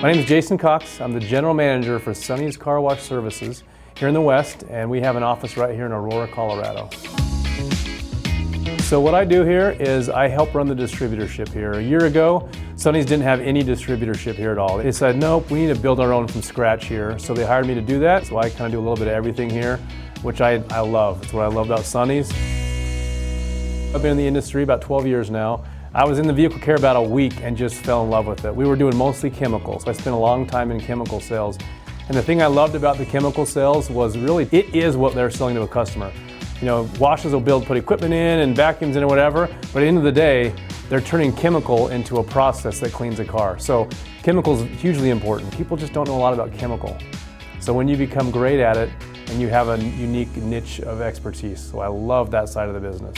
My name is Jason Cox. I'm the General Manager for Sonny's Car Wash Services here in the West, and we have an office right here in Aurora, Colorado. So what I do here is I help run the distributorship here. A year ago, Sonny's didn't have any distributorship here at all. They said, nope, we need to build our own from scratch here. So they hired me to do that. So I kind of do a little bit of everything here, which I love. That's what I love about Sonny's. I've been in the industry about 12 years now. I was in the vehicle care about a week and just fell in love with it. We were doing mostly chemicals. I spent a long time in chemical sales. And the thing I loved about the chemical sales was really, it is what they're selling to a customer. You know, washes will put equipment in and vacuums in or whatever, but at the end of the day, they're turning chemical into a process that cleans a car. So chemicals hugely important. People just don't know a lot about chemical. So when you become great at it and you have a unique niche of expertise, so I love that side of the business.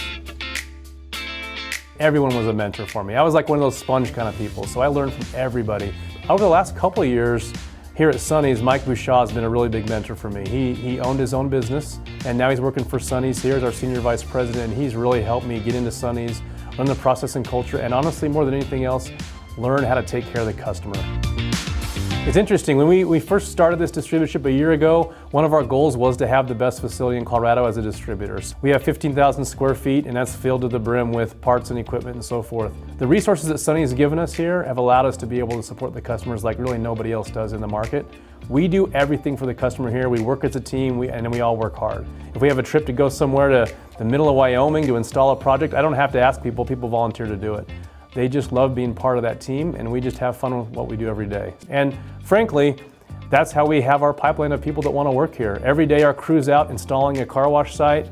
Everyone was a mentor for me. I was like one of those sponge kind of people, so I learned from everybody. Over the last couple of years here at Sonny's, Mike Bouchard has been a really big mentor for me. He owned his own business, and now he's working for Sonny's here as our Senior Vice President, and he's really helped me get into Sonny's, learn the process and culture, and honestly, more than anything else, learn how to take care of the customer. It's interesting, when we first started this distributorship a year ago, one of our goals was to have the best facility in Colorado as a distributor. We have 15,000 square feet, and that's filled to the brim with parts and equipment and so forth. The resources that Sonny has given us here have allowed us to be able to support the customers like really nobody else does in the market. We do everything for the customer here. We work as a team, and we all work hard. If we have a trip to go somewhere to the middle of Wyoming to install a project, I don't have to ask people volunteer to do it. They just love being part of that team, and we just have fun with what we do every day. And frankly, that's how we have our pipeline of people that want to work here. Every day our crew's out installing a car wash site,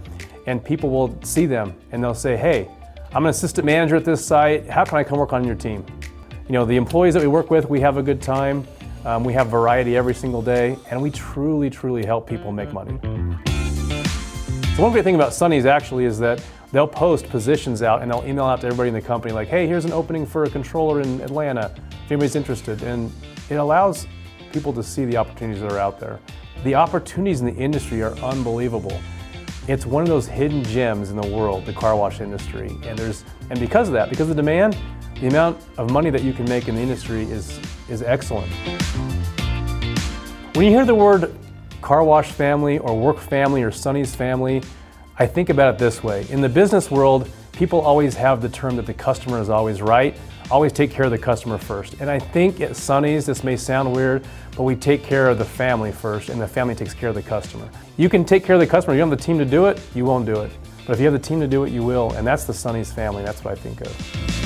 and people will see them and they'll say, hey, I'm an assistant manager at this site. How can I come work on your team? You know, the employees that we work with, we have a good time. We have variety every single day, and we truly, truly help people make money. So one great thing about Sonny's actually is that they'll post positions out and they'll email out to everybody in the company like, hey, here's an opening for a controller in Atlanta, if anybody's interested. And it allows people to see the opportunities that are out there. The opportunities in the industry are unbelievable. It's one of those hidden gems in the world, the car wash industry. And because of that, because of the demand, the amount of money that you can make in the industry is excellent. When you hear the word car wash family or work family or Sonny's family, I think about it this way. In the business world, people always have the term that the customer is always right. Always take care of the customer first. And I think at Sonny's, this may sound weird, but we take care of the family first, and the family takes care of the customer. You can take care of the customer. If you don't have the team to do it, you won't do it. But if you have the team to do it, you will. And that's the Sonny's family. That's what I think of.